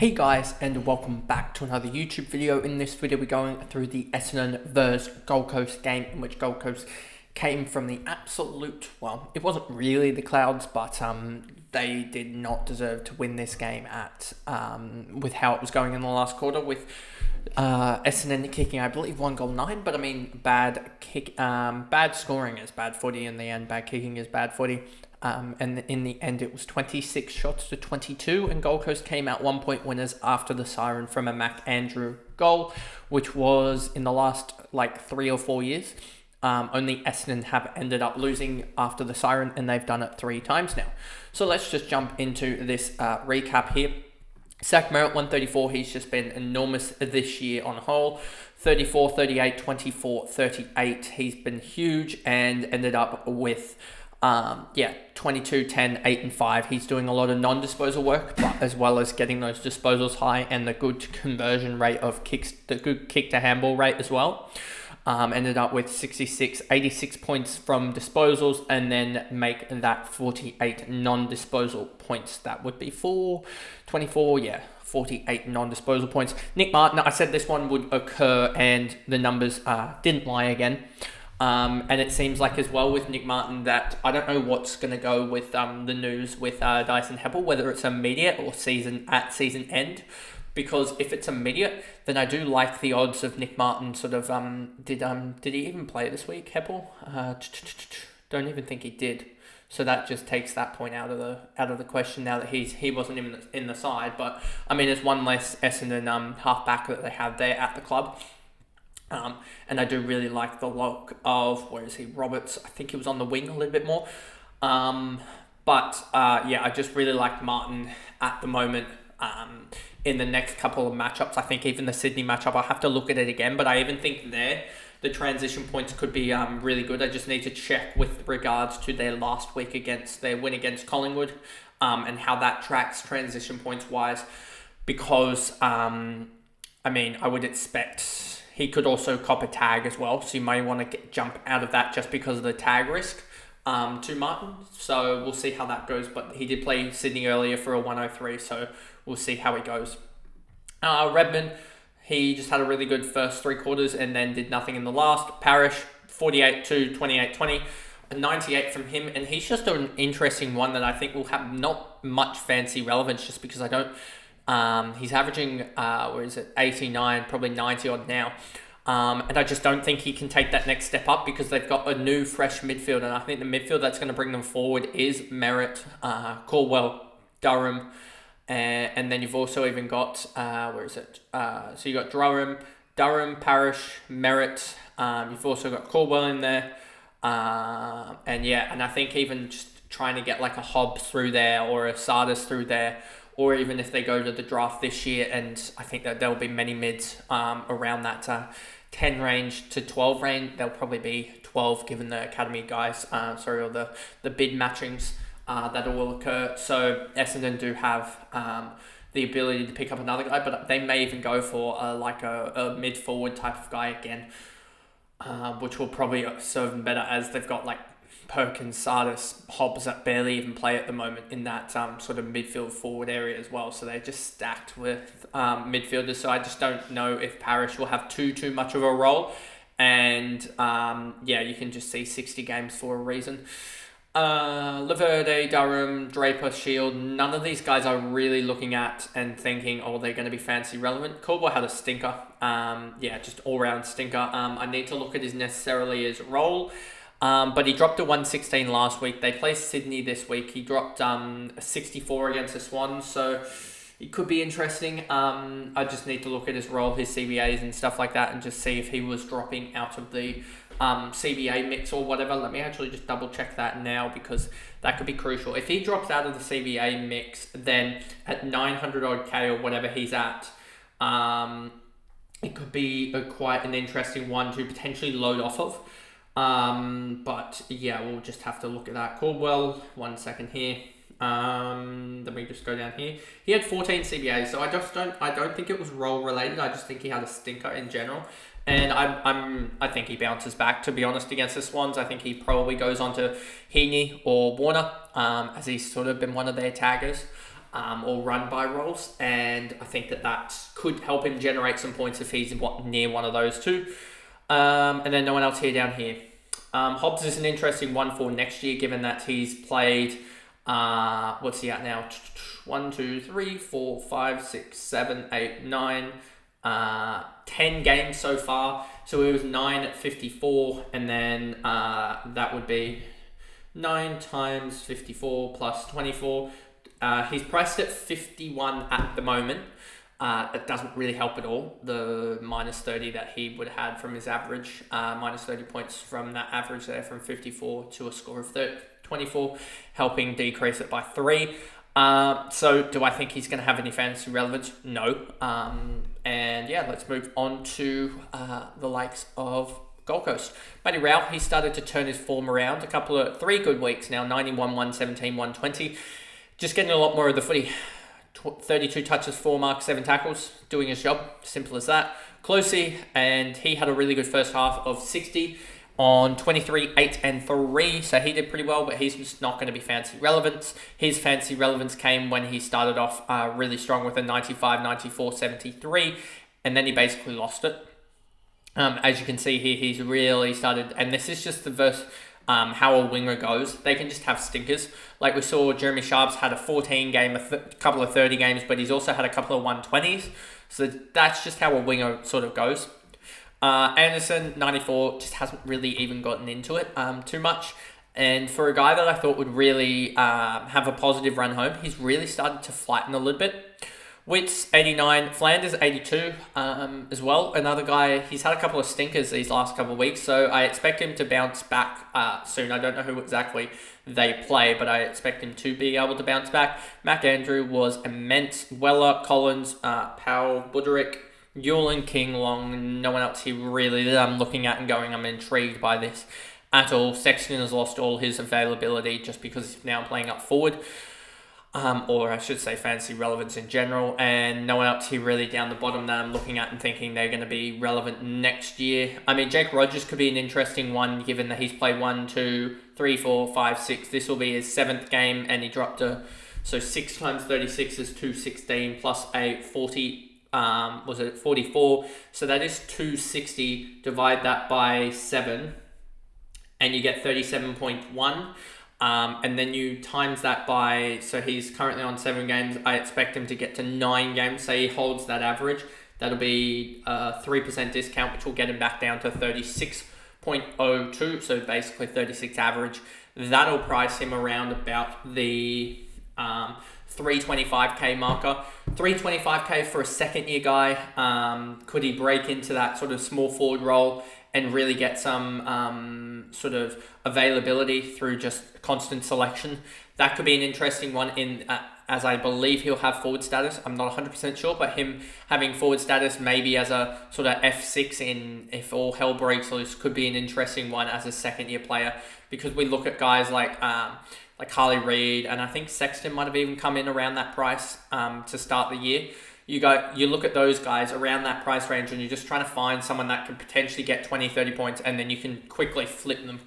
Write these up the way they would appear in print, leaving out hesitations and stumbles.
Hey guys, and welcome back to another YouTube video. In this video we're going through the Essendon vs Gold Coast game, in which Gold Coast came from the absolute, well, it wasn't really the clouds, but they did not deserve to win this game at with how it was going in the last quarter, with Essendon kicking, I believe, 1-9, but I mean, bad scoring is bad footy in the end, bad kicking is bad footy. And in the end, it was 26 shots to 22, and Gold Coast came out 1-point winners after the siren from a Mac Andrew goal, which was in the last 3 or 4 years. Only Essendon have ended up losing after the siren, and they've done it 3 times now. So let's just jump into this recap here. Zach Merritt, 134. He's just been enormous this year on whole. 34, 38, 24, 38. He's been huge and ended up with 22, 10, 8 and 5. He's doing a lot of non-disposal work, but as well as getting those disposals high and the good conversion rate of kicks, the good kick to handball rate as well. Ended up with 86 points from disposals, and then make that 48 non-disposal points. That would be 48 non-disposal points. Nick Martin, I said this one would occur, and the numbers didn't lie again. And it seems like as well with Nick Martin that I don't know what's going to go with the news with Dyson Heppell, whether it's immediate or season end. Because if it's immediate, then I do like the odds of Nick Martin sort of did he even play this week, Heppell? Don't even think he did. So that just takes that point out of the question now that he wasn't in the side. But I mean, there's one less Essendon halfback that they have there at the club. And I do really like the look of, where is he, Roberts? I think he was on the wing a little bit more. I just really like Martin at the moment. In the next couple of matchups, I think even the Sydney matchup, I'll have to look at it again, but I even think there, the transition points could be really good. I just need to check with regards to their last week their win against Collingwood, and how that tracks transition points wise, because, I would expect he could also cop a tag as well, so you may want to jump out of that just because of the tag risk to Martin. So we'll see how that goes, but he did play Sydney earlier for a 103, so we'll see how he goes. Redmond, he just had a really good first 3 quarters and then did nothing in the last. Parrish, 48 to 28-20, a 98 from him, and he's just an interesting one that I think will have not much fancy relevance, just because I don't... he's averaging, 89, probably 90 odd now. And I just don't think he can take that next step up, because they've got a new, fresh midfield. And I think the midfield that's going to bring them forward is Merritt, Caldwell, Durham. And then you've also even got, so you got Durham, Parrish, Merritt. You've also got Caldwell in there. And I think even just trying to get like a Hobbs through there, or a Sardis through there, or even if they go to the draft this year, and I think that there will be many mids around that 10 range to 12 range. There'll probably be 12 given the academy guys, or the bid matchings that will occur. So Essendon do have the ability to pick up another guy, but they may even go for a mid-forward type of guy again, which will probably serve them better, as they've got Perkins, Sardis, Hobbs that barely even play at the moment in that sort of midfield forward area as well. So they're just stacked with midfielders. So I just don't know if Parrish will have too much of a role. And you can just see 60 games for a reason. Laverde, Durham, Draper, Shield, none of these guys are really looking at and thinking, they're going to be fancy relevant. Caldwell had a stinker. Just all-round stinker. I need to look at his role. But he dropped a 116 last week. They play Sydney this week. He dropped a 64 against the Swans, so it could be interesting. I just need to look at his role, his CBAs and stuff like that, and just see if he was dropping out of the CBA mix or whatever. Let me actually just double check that now, because that could be crucial. If he drops out of the CBA mix, then at 900 odd K or whatever he's at, it could be quite an interesting one to potentially load off of. We'll just have to look at that. Caldwell, 1 second here. Let me just go down here. He had 14 CBAs, so I don't think it was role related. I just think he had a stinker in general. And I think he bounces back, to be honest, against the Swans. I think he probably goes on to Heaney or Warner, as he's sort of been one of their taggers. or run by roles, and I think that could help him generate some points if he's near one of those two. And then no one else here down here. Hobbs is an interesting one for next year, given that he's played, what's he at now? 1, 2, 3, 4, 5, 6, 7, 8, 9, 10 games so far. So he was 9 at 54, and then that would be 9 times 54 plus 24. He's priced at 51 at the moment. That doesn't really help at all. The minus 30 that he would have had from his average, minus 30 points from that average there from 54 to a score of 24, helping decrease it by 3. So do I think he's going to have any fantasy relevance? No. And yeah, let's move on to the likes of Gold Coast. Matty Rowell, he started to turn his form around. 3 good weeks now, 91, 117, 120. Just getting a lot more of the footy. 32 touches, 4 marks, 7 tackles, doing his job. Simple as that. Closey, and he had a really good first half of 60 on 23, 8 and 3. So he did pretty well, but he's just not going to be fancy relevance. His fancy relevance came when he started off really strong with a 95, 94, 73, and then he basically lost it. As you can see here, he's really started, and this is just the verse. How a winger goes. They can just have stinkers. Like we saw, Jeremy Sharps had a 14 game, couple of 30 games, but he's also had a couple of 120s. So that's just how a winger sort of goes. Anderson, 94, just hasn't really even gotten into it too much. And for a guy that I thought would really have a positive run home, he's really started to flatten a little bit. Wits, 89. Flanders, 82 as well. Another guy, he's had a couple of stinkers these last couple of weeks, so I expect him to bounce back soon. I don't know who exactly they play, but I expect him to be able to bounce back. Mac Andrew was immense. Weller, Collins, Powell, Buderick, Yulin, King, Long. No one else here really that I'm looking at and going, I'm intrigued by this at all. Sexton has lost all his availability just because he's now playing up forward. Or I should say fantasy relevance in general, and no one else here really down the bottom that I'm looking at and thinking they're going to be relevant next year. I mean, Jake Rogers could be an interesting one given that he's played 1, 2, 3, 4, 5, 6. This will be his 7th game, and he dropped so 6 times 36 is 216 plus a 40. Was it 44? So that is 260. Divide that by 7, and you get 37.1. And then you times that by, so he's currently on 7 games. I expect him to get to 9 games. Say he holds that average. That'll be a 3% discount, which will get him back down to 36.02. So basically 36 average. That'll price him around about the 325k marker. 325k for a second year guy. Could he break into that sort of small forward role and really get some sort of availability through just constant selection? That could be an interesting one as I believe he'll have forward status. I'm not 100% sure, but him having forward status maybe as a sort of F6 in if all hell breaks loose could be an interesting one as a second year player, because we look at guys like Harley Reid, and I think Sexton might have even come in around that price to start the year. You look at those guys around that price range, and you're just trying to find someone that could potentially get 20, 30 points, and then you can quickly flip them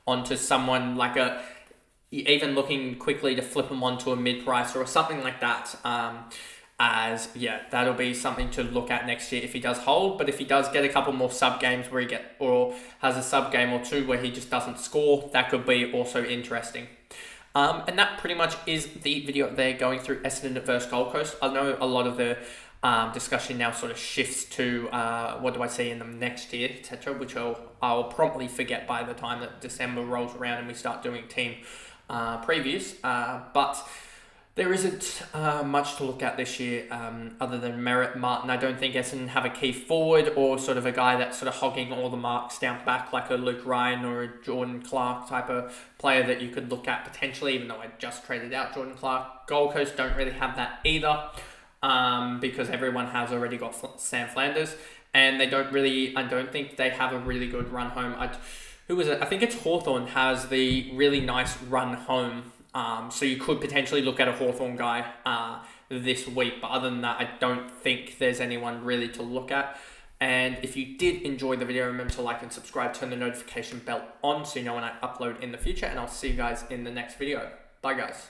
onto someone like even looking quickly to flip them onto a mid-price or something like that. That'll be something to look at next year if he does hold. But if he does get a couple more sub games or has a sub game or 2 where he just doesn't score, that could be also interesting. And that pretty much is the video there going through Essendon versus Gold Coast. I know a lot of the discussion now sort of shifts to what do I see in them next year, etc., which I'll promptly forget by the time that December rolls around and we start doing team previews. But there isn't much to look at this year other than Merritt Martin. I don't think Essendon have a key forward or sort of a guy that's sort of hogging all the marks down back like a Luke Ryan or a Jordan Clark type of player that you could look at potentially, even though I just traded out Jordan Clark. Gold Coast don't really have that either because everyone has already got Sam Flanders, and I don't think they have a really good run home. Who was it? I think it's Hawthorn has the really nice run home. So you could potentially look at a Hawthorn guy this week. But other than that, I don't think there's anyone really to look at. And if you did enjoy the video, remember to like and subscribe, turn the notification bell on so you know when I upload in the future. And I'll see you guys in the next video. Bye, guys.